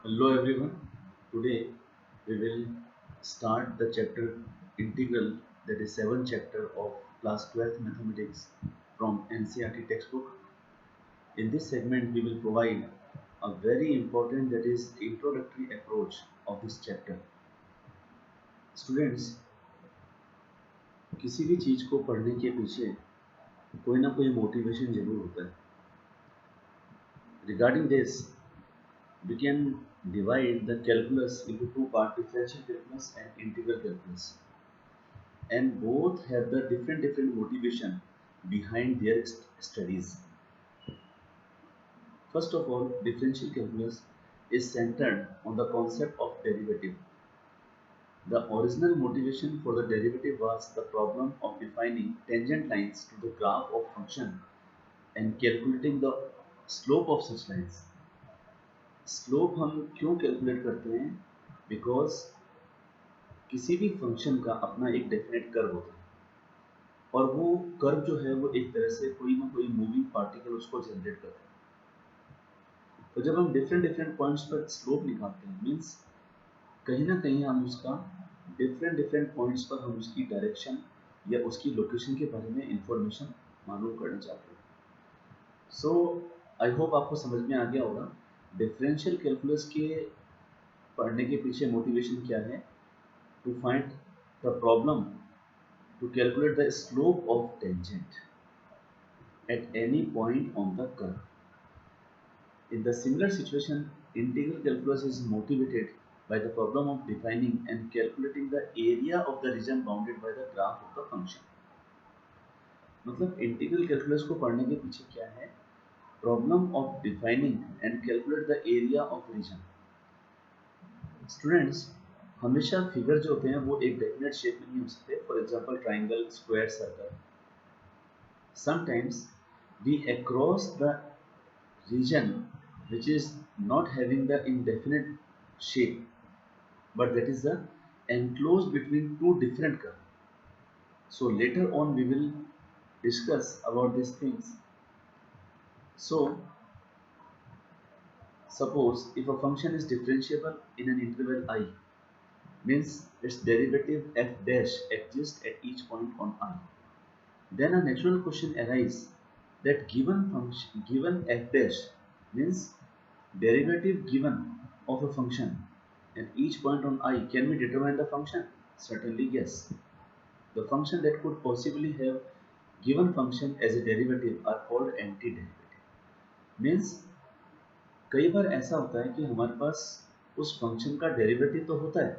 Hello everyone. Today we will start the chapter integral, that is seventh chapter of class 12th mathematics from NCERT textbook. In this segment we will provide a very important, that is introductory approach of this chapter. Students, किसी भी चीज को पढ़ने के पीछे कोई ना कोई मोटिवेशन जरूर होता है. Regarding this, we can divide the calculus into two parts, differential calculus and integral calculus, and both have the different motivation behind their studies. First of all, differential calculus is centered on the concept of derivative. The original motivation for the derivative was the problem of defining tangent lines to the graph of function and calculating the slope of such lines. Slope हम क्यों calculate करते हैं? Because किसी भी function का अपना एक definite curve होता है और वो कर्व जो है वो एक तरह से कोई ना कोई मूविंग पार्टिकल उसको जनरेट करता है. तो जब हम डिफरेंट पॉइंट्स पर स्लोप निकालते हैं, मीन्स कहीं ना कहीं हम उसका डिफरेंट पॉइंट्स पर हम उसकी डायरेक्शन या उसकी लोकेशन के बारे में इंफॉर्मेशन मालूम करना चाहते हैं. सो आई होप आपको समझ में आ गया होगा डिफरेंशियल कैलकुलस के पढ़ने के पीछे मोटिवेशन क्या है. To find the problem, to calculate the slope of tangent at any point on the curve. In the similar situation, integral calculus is motivated by the problem of defining and calculating the area of the region bounded by the graph of the function. मतलब integral calculus को पढ़ने के पीछे क्या है? Problem of defining and calculate the area of region. Students, हमेशा figure जो होते हैं वो एक डेफिनेट शेप में नहीं हो सकते. For example triangle, square, circle. Sometimes we across the region which is not having the indefinite shape, but that is the enclosed between two different curves. So later on we will discuss about these things. So suppose if a function is differentiable in an interval I, means its derivative f dash exists at each point on I, then a natural question arises that given f dash, means derivative given of a function at each point on I, can we determine the function? Certainly yes. The function that could possibly have given function as a derivative are called antiderivative. Means कई बार ऐसा होता है कि हमारे पास उस function का derivative तो होता है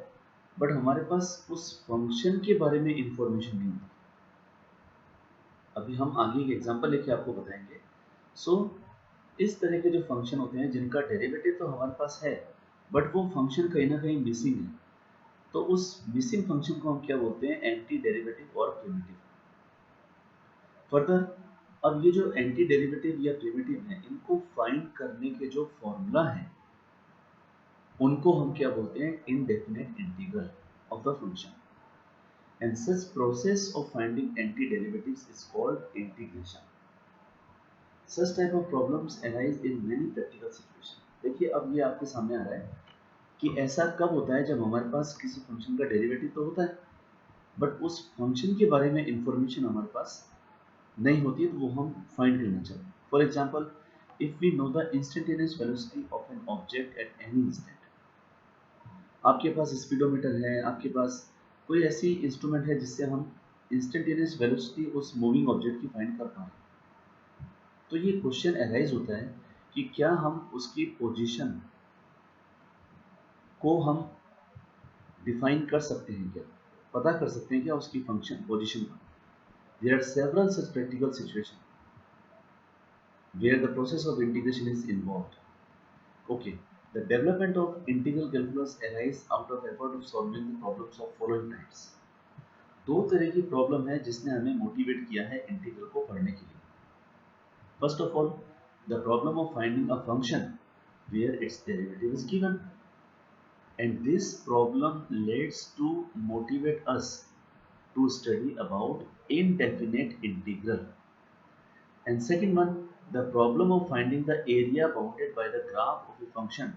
बट हमारे पास उस फंक्शन के बारे में इंफॉर्मेशन नहीं होती. अभी हम आगे एक एग्जांपल लेके आपको बताएंगे. सो इस तरह के जो फंक्शन होते हैं जिनका डेरिवेटिव तो हमारे पास है बट वो फंक्शन कहीं ना कहीं मिसिंग है, तो उस मिसिंग फंक्शन को हम क्या बोलते हैं? एंटी डेरिवेटिव और प्रिमिटिव. फर्दर, अब ये जो एंटी डेरिवेटिव या प्रिमिटिव है, इनको फाइंड करने के जो फॉर्मूला है उनको हम क्या बोलते हैं? Indefinite integral of the function. And such process of finding anti derivatives is called integration. Such type of problems arise in many practical situations. देखिए अब ये आपके सामने आ रहा है कि ऐसा कब होता है जब हमारे पास किसी फंक्शन का डेरिवेटिव तो होता है बट उस फंक्शन के बारे में इंफॉर्मेशन हमारे पास नहीं होती है, तो वो हम फाइंड करना चाहते हैं. For example, if we know the instantaneous velocity of an object at any instant. आपके पास स्पीडोमीटर है, आपके पास कोई ऐसी इंस्ट्रूमेंट है जिससे हम इंस्टेंटेनियस वेलोसिटी उस मूविंग ऑब्जेक्ट की फाइंड कर पाए, तो ये क्वेश्चन अराइज होता है कि क्या हम उसकी पोजीशन को हम डिफाइन कर सकते हैं, क्या पता कर सकते हैं क्या उसकी फंक्शन पोजीशन का. There are several such practical situation where the process of integration is involved. Okay, the development of integral calculus arise out of effort of solving the problems of following types. दो तरह की problem है जिसने हमें motivate किया है integral को पढ़ने के लिए. First of all, the problem of finding a function where its derivative is given, and this problem leads to motivate us to study about indefinite integral. And second one, the problem of finding the area bounded by the graph of a function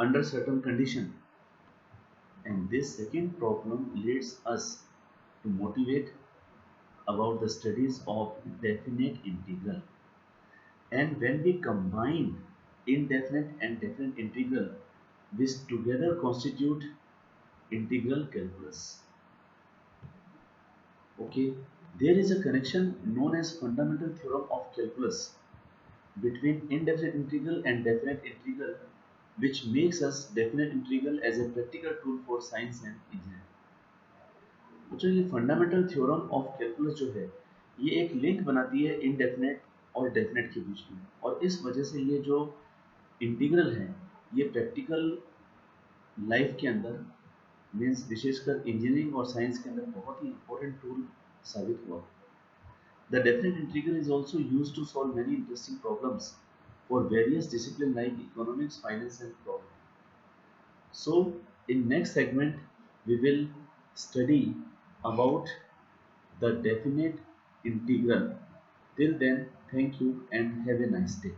under certain condition. And this second problem leads us to motivate about the studies of definite integral. And when we combine indefinite and definite integral, which together constitute integral calculus. Okay, there is a connection known as fundamental theorem of calculus between indefinite integral and definite integral, which makes us definite integral as a practical tool for science and engineering. बच्चों ये fundamental theorem of calculus जो है ये एक link बनाती है indefinite और definite के बीच में, और इस वजह से ये जो इंटीग्रल है ये प्रैक्टिकल लाइफ के अंदर मीन्स विशेषकर इंजीनियरिंग और साइंस के अंदर बहुत ही इंपॉर्टेंट टूल साबित हुआ. The definite integral is also used to solve many interesting problems for various disciplines like economics, finance, and law. So, in next segment, we will study about the definite integral. Till then, thank you and have a nice day.